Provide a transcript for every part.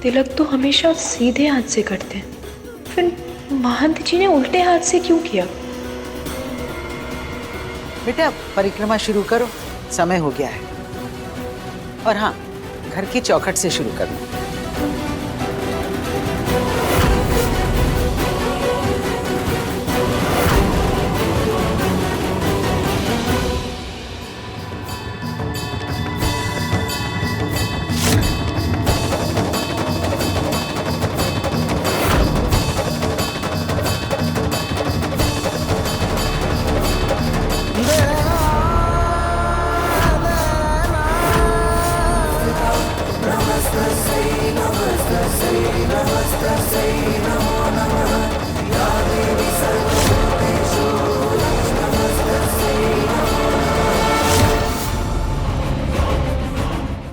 तिलक तो हमेशा सीधे हाथ से करते हैं, फिर महंत जी ने उल्टे हाथ से क्यों किया? बेटा परिक्रमा शुरू करो, समय हो गया है। और हाँ, घर की चौखट से शुरू करना।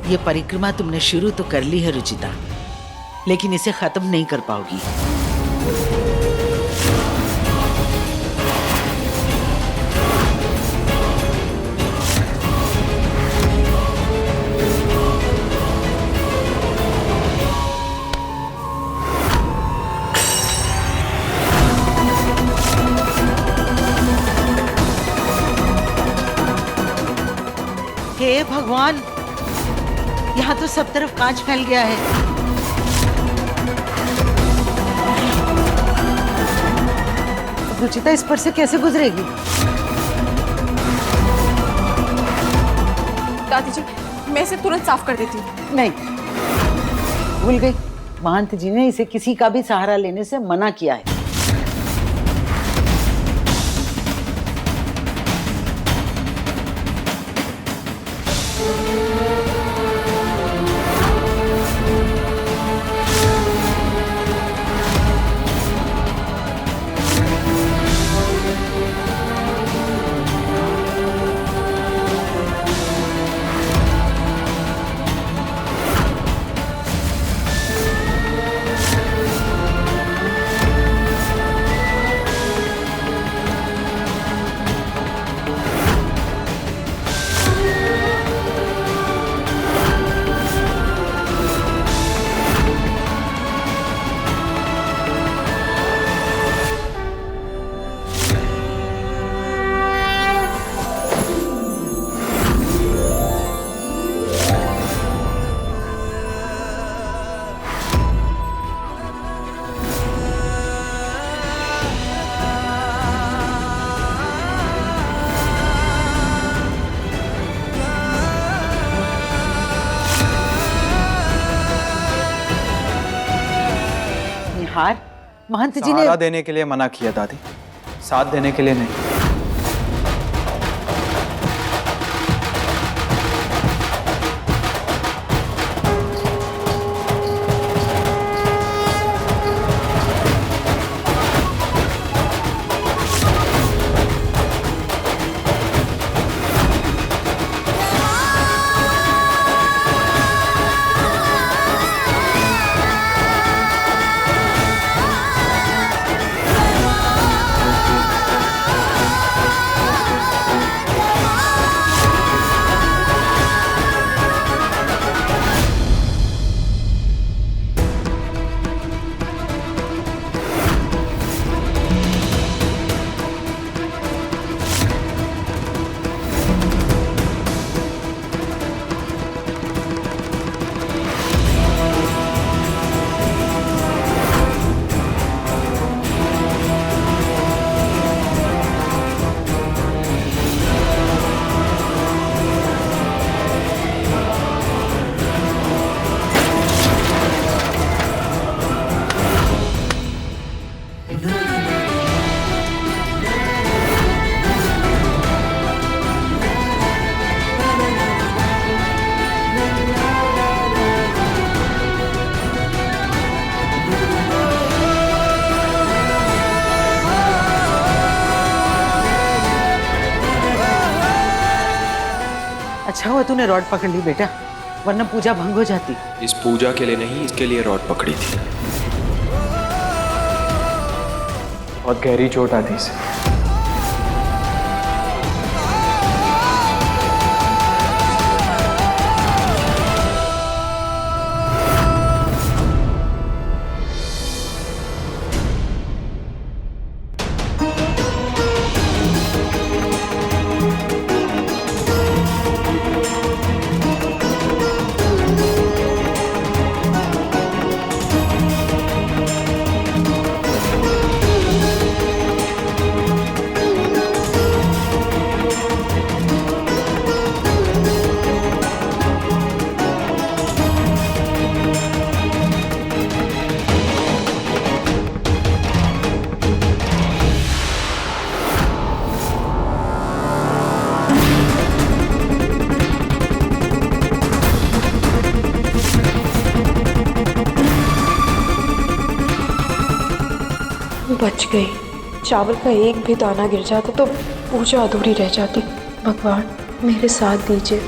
ये परिक्रमा तुमने शुरू तो कर ली है रुचिता, लेकिन इसे खत्म नहीं कर पाओगी। हे भगवान, यहाँ तो सब तरफ कांच फैल गया है। रुचिता इस पर से कैसे गुजरेगी? दादी जी, मैं इसे तुरंत साफ कर देती हूँ। नहीं, भूल गई, महंत जी ने इसे किसी का भी सहारा लेने से मना किया है। निहार, महंत जी ने सहारा देने के लिए मना किया दादी, साथ देने के लिए नहीं। अच्छा हुआ तूने रॉड पकड़ ली बेटा, वरना पूजा भंग हो जाती। इस पूजा के लिए नहीं, इसके लिए रॉड पकड़ी थी। बहुत गहरी चोट आती इसे। बच गई। चावल का एक भी दाना गिर जाता तो पूजा अधूरी रह जाती। भगवान मेरे साथ दीजिए।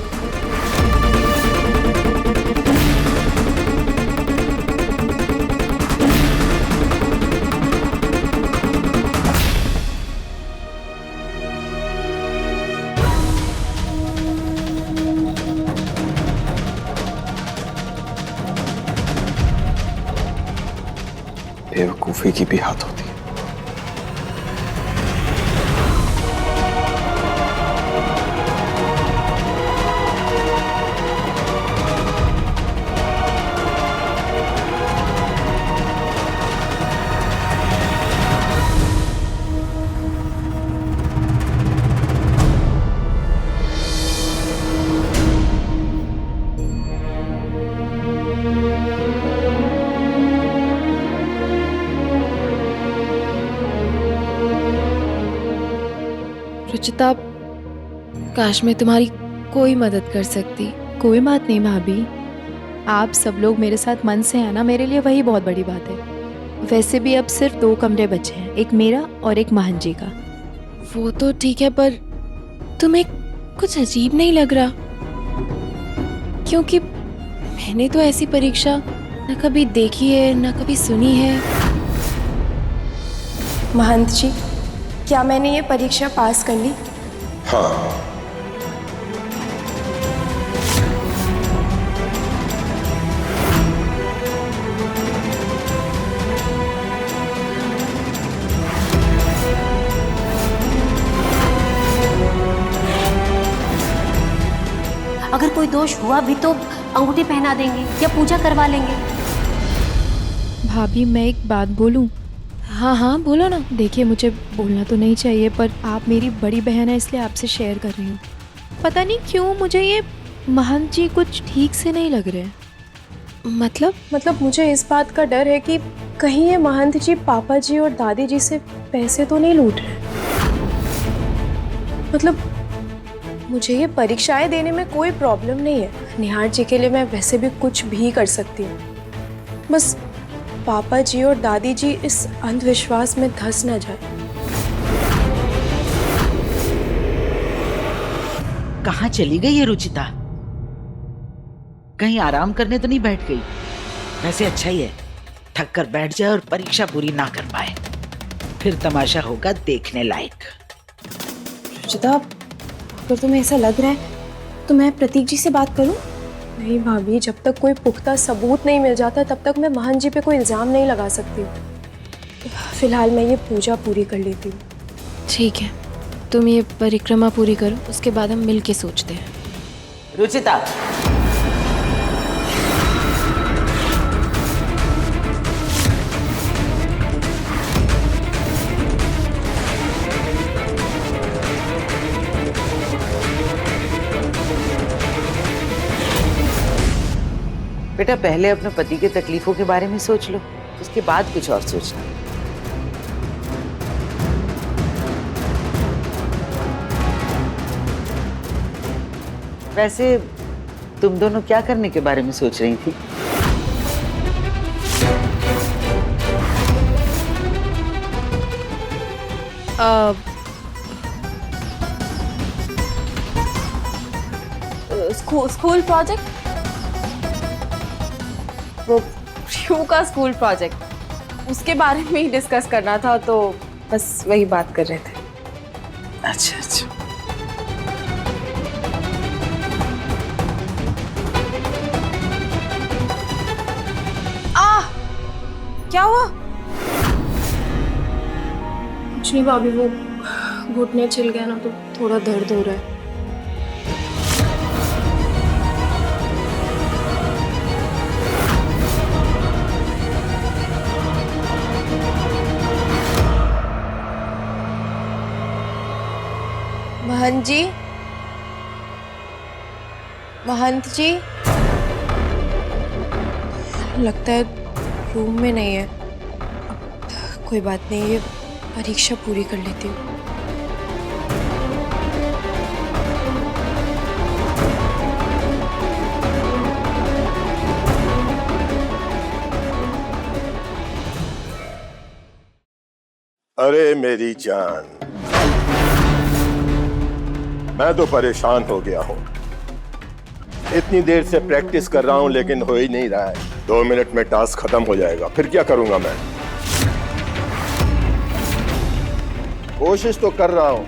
बेवकूफी की भी हाथ होती है। रुचिता, काश मैं तुम्हारी कोई मदद कर सकती। कोई बात नहीं भाभी, आप सब लोग मेरे साथ मन से हैं ना, मेरे लिए वही बहुत बड़ी बात है। वैसे भी अब सिर्फ 2 कमरे बचे हैं, एक मेरा और एक महन जी का। वो तो ठीक है, पर तुम्हें कुछ अजीब नहीं लग रहा? क्योंकि मैंने तो ऐसी परीक्षा न कभी देखी है न कभी सुनी है। महंत जी, क्या मैंने ये परीक्षा पास कर ली? हाँ, अगर कोई दोष हुआ भी तो अंगूठी पहना देंगे या पूजा करवा लेंगे। भाभी मैं एक बात बोलूं? हाँ हाँ, बोलो ना। देखिए मुझे बोलना तो नहीं चाहिए, पर आप मेरी बड़ी बहन है इसलिए आपसे शेयर कर रही हूँ। पता नहीं क्यों मुझे ये महंत जी कुछ ठीक से नहीं लग रहे हैं। मतलब मुझे इस बात का डर है कि कहीं ये महंत जी पापा जी और दादी जी से पैसे तो नहीं लूट रहे। मतलब मुझे ये परीक्षाएं देने में कोई प्रॉब्लम नहीं है। निहार जी के लिए मैं वैसे भी कुछ भी कर सकती हूँ। बस पापा जी और दादी जी इस अंधविश्वास में धंस न जाए। कहाँ चली गई ये रुचिता? कहीं आराम करने तो नहीं बैठ गई? वैसे अच्छा ही है, थक कर बैठ जाए और परीक्षा पूरी ना कर पाए, फिर तमाशा होगा देखने लायक। रुचिता, अगर तुम्हें ऐसा लग रहा है तो मैं प्रतीक जी से बात करूं? नहीं भाभी, जब तक कोई पुख्ता सबूत नहीं मिल जाता तब तक मैं महन जी पे कोई इल्ज़ाम नहीं लगा सकती। फिलहाल मैं ये पूजा पूरी कर लेती हूँ। ठीक है, तुम ये परिक्रमा पूरी करो, उसके बाद हम मिल के सोचते हैं। रुचिता, बेटा पहले अपने पति के तकलीफों के बारे में सोच लो, उसके बाद कुछ और सोचना। वैसे तुम दोनों क्या करने के बारे में सोच रही थी? स्कूल प्रोजेक्ट, वो प्रियू का स्कूल प्रोजेक्ट, उसके बारे में ही डिस्कस करना था, तो बस वही बात कर रहे थे। अच्छा अच्छा। क्या हुआ? कुछ नहीं भाभी, वो घुटने छिल गया ना तो थोड़ा दर्द हो रहा है। महंत जी, महंत जी, लगता है रूम में नहीं है। कोई बात नहीं, ये परीक्षा पूरी कर लेती हूँ। अरे मेरी जान, मैं तो परेशान हो गया हूँ। इतनी देर से प्रैक्टिस कर रहा हूँ लेकिन हो ही नहीं रहा है। 2 मिनट में टास्क खत्म हो जाएगा, फिर क्या करूंगा मैं? कोशिश तो कर रहा हूँ।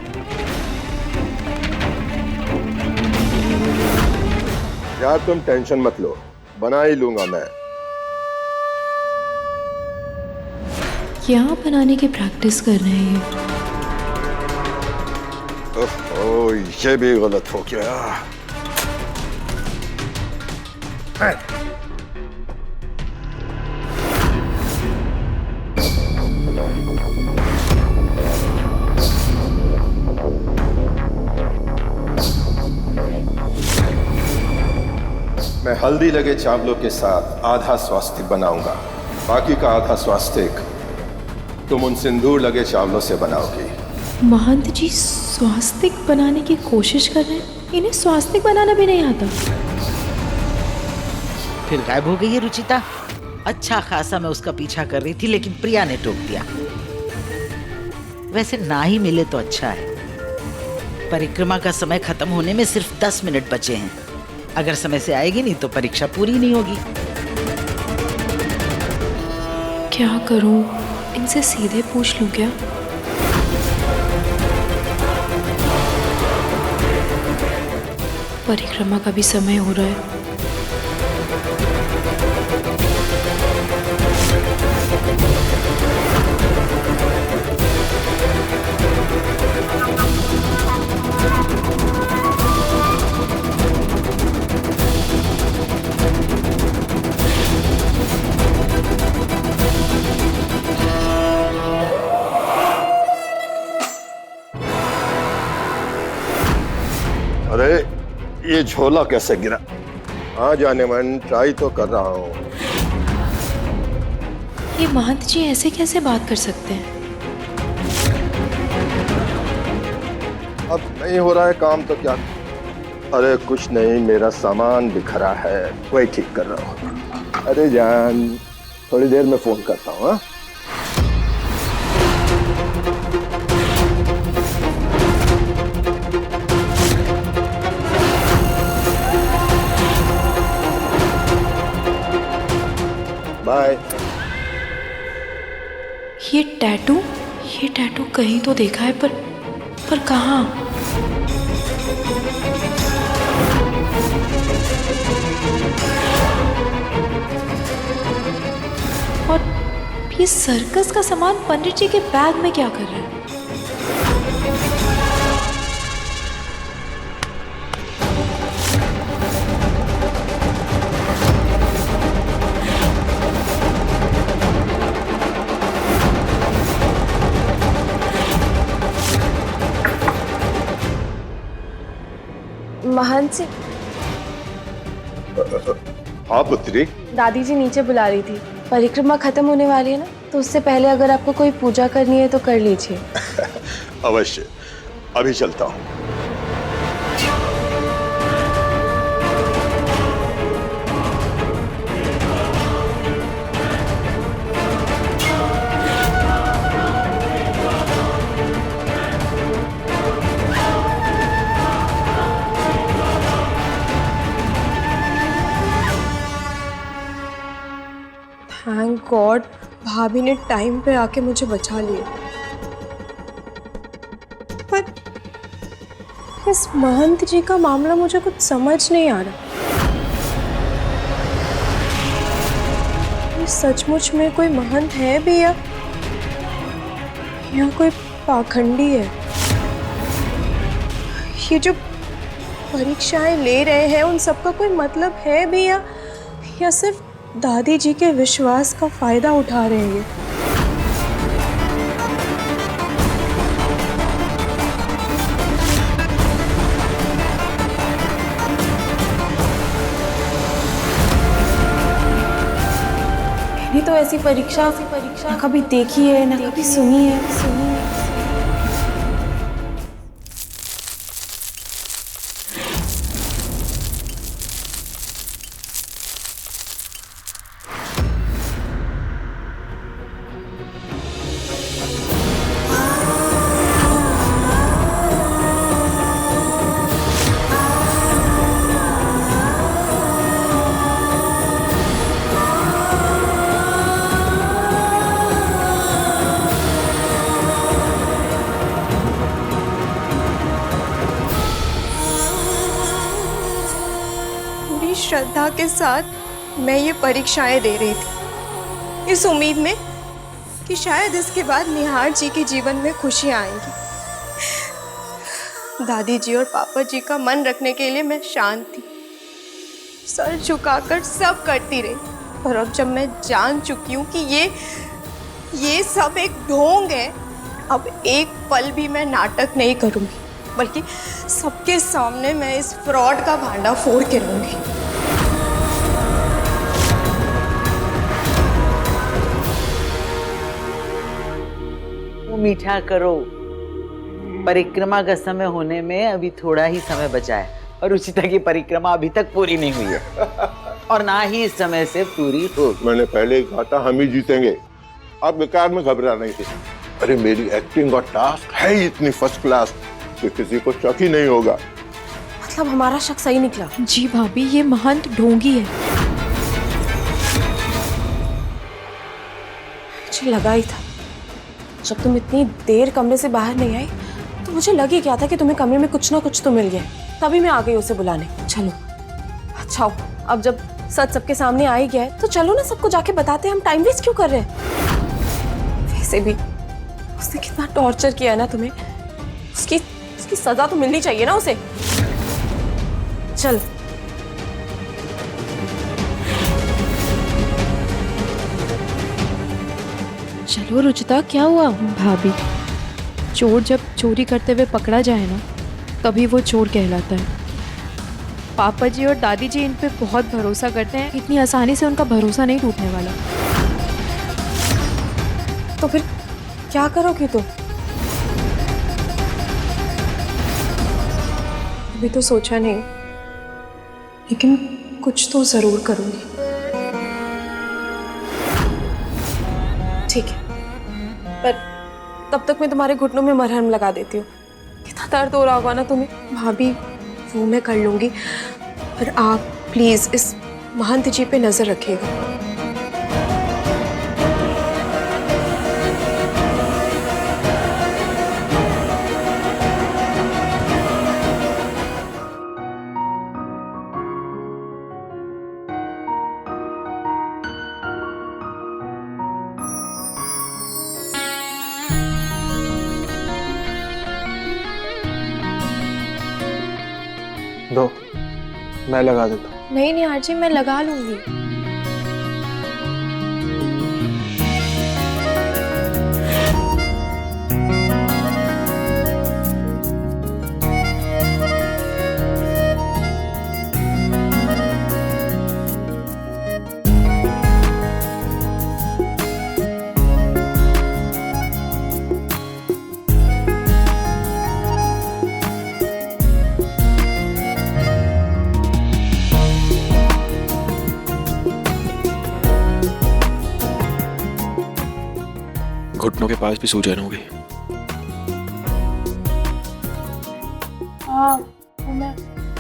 यार तुम टेंशन मत लो, बना ही लूंगा मैं। क्या बनाने की प्रैक्टिस कर रहे हैं ये? ओह, ये भी गलत हो गया। मैं हल्दी लगे चावलों के साथ आधा स्वास्तिक बनाऊंगा, बाकी का आधा स्वास्तिक तुम उन सिंदूर लगे चावलों से बनाओगी। महंत जी स्वास्तिक बनाने की कोशिश कर रहे हैं? इन्हें स्वास्तिक बनाना भी नहीं आता। फिर गायब हो गई है रुचिता। अच्छा खासा मैं उसका पीछा कर रही थी लेकिन प्रिया ने टोक दिया। वैसे ना ही मिले तो अच्छा है। परिक्रमा का समय खत्म होने में सिर्फ 10 मिनट बचे हैं। अगर समय से आएगी नहीं तो परीक्षा पूरी नहीं होगी। क्या करूं? इनसे सीधे पूछ लूं क्या? परिक्रमा का भी समय हो रहा है। अरे ये झोला कैसे गिरा? हाँ जाने मन, ट्राई तो कर रहा हूँ। ये महंत जी ऐसे कैसे बात कर सकते हैं? अब नहीं हो रहा है काम तो क्या? अरे कुछ नहीं, मेरा सामान बिखरा है, वही ठीक कर रहा हूँ। अरे जान, थोड़ी देर में फोन करता हूँ। हाँ बाय। ये टैटू कहीं तो देखा है, पर कहाँ? और ये सर्कस का सामान पंडित जी के बैग में क्या कर रहा है? महंत जी, हाँ पुत्री। दादी जी नीचे बुला रही थी। परिक्रमा खत्म होने वाली है ना, तो उससे पहले अगर आपको कोई पूजा करनी है तो कर लीजिए। अवश्य, अभी चलता हूँ। थैंक गॉड, भाभी ने टाइम पे आके मुझे बचा लिया। पर इस महंत जी का मामला मुझे कुछ समझ नहीं आ रहा। ये सचमुच में कोई महंत है भी या कोई पाखंडी है? ये जो परीक्षाएं ले रहे हैं उन सबका कोई मतलब है भी या सिर्फ दादी जी के विश्वास का फायदा उठा रहे हैं? मैंने तो ऐसी परीक्षा ना कभी देखी है ना कभी सुनी है। कितनी श्रद्धा के साथ मैं ये परीक्षाएं दे रही थी, इस उम्मीद में कि शायद इसके बाद निहार जी के जीवन में खुशियां आएंगी। दादी जी और पापा जी का मन रखने के लिए मैं शांत थी, सर झुकाकर सब करती रही। पर अब जब मैं जान चुकी हूँ कि ये सब एक ढोंग है, अब एक पल भी मैं नाटक नहीं करूँगी, बल्कि सबके सामने मैं इस फ्रॉड का भांडा फोड़ के रहूँगी। वो मीठा करो, परिक्रमा का समय होने में अभी थोड़ा ही समय बचा है और रुचिता की परिक्रमा अभी तक पूरी नहीं हुई है और ना ही इस समय से पूरी हो। मैंने पहले ही कहा था हम ही जीतेंगे, आप बेकार में घबरा नहीं थे। अरे मेरी एक्टिंग और टास्क है ही इतनी फर्स्ट क्लास कि किसी को शक ही नहीं होगा। मतलब हमारा शक सही निकला? जी भाभी, ये महंत ढोंगी है। मुझे लगा ही था, जब तुम इतनी देर कमरे से बाहर नहीं आई तो मुझे लग ही क्या था कि तुम्हें कमरे में कुछ ना कुछ तो मिल गया, तभी मैं आ गई उसे बुलाने। चलो अच्छा, अब जब सच सबके सामने आ ही गया है तो चलो ना सबको जाके बताते हैं, हम टाइम वेस्ट क्यों कर रहे हैं। वैसे भी उसने कितना टॉर्चर किया ना तुम्हें, उसकी सजा तो मिलनी चाहिए ना उसे। चल चलो रुचिता, क्या हुआ? भाभी, चोर जब चोरी करते हुए पकड़ा जाए ना, तभी वो चोर कहलाता है। पापा जी और दादी जी इन पे बहुत भरोसा करते हैं, इतनी आसानी से उनका भरोसा नहीं टूटने वाला। तो फिर क्या करोगी तुम? अभी तो सोचा नहीं, लेकिन कुछ तो जरूर करूंगी। ठीक है, पर तब तक मैं तुम्हारे घुटनों में मरहम लगा देती हूँ। कितना दर्द हो रहा होगा ना तुम्हें। भाभी, वो मैं कर लूंगी, पर आप प्लीज इस महंत जी पे नजर रखिएगा। दो, मैं लगा देता हूँ। नहीं निहार जी, मैं लगा लूंगी। घुटनों के पास भी सूजन हो गई। हाँ,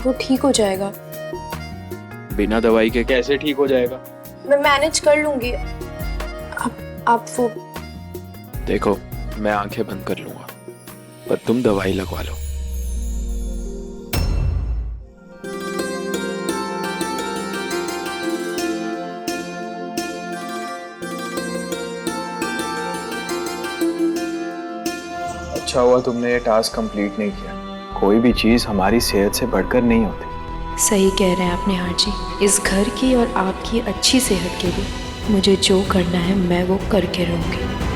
वो ठीक हो जाएगा। बिना दवाई के कैसे ठीक हो जाएगा? मैं मैनेज कर लूंगी। आप वो देखो, मैं आंखें बंद कर लूंगा, पर तुम दवाई लगवा लो। अच्छा हुआ तुमने ये टास्क कंप्लीट नहीं किया। कोई भी चीज हमारी सेहत से बढ़कर नहीं होती। सही कह रहे हैं आप निहार जी। इस घर की और आपकी अच्छी सेहत के लिए मुझे जो करना है मैं वो करके रहूँगी।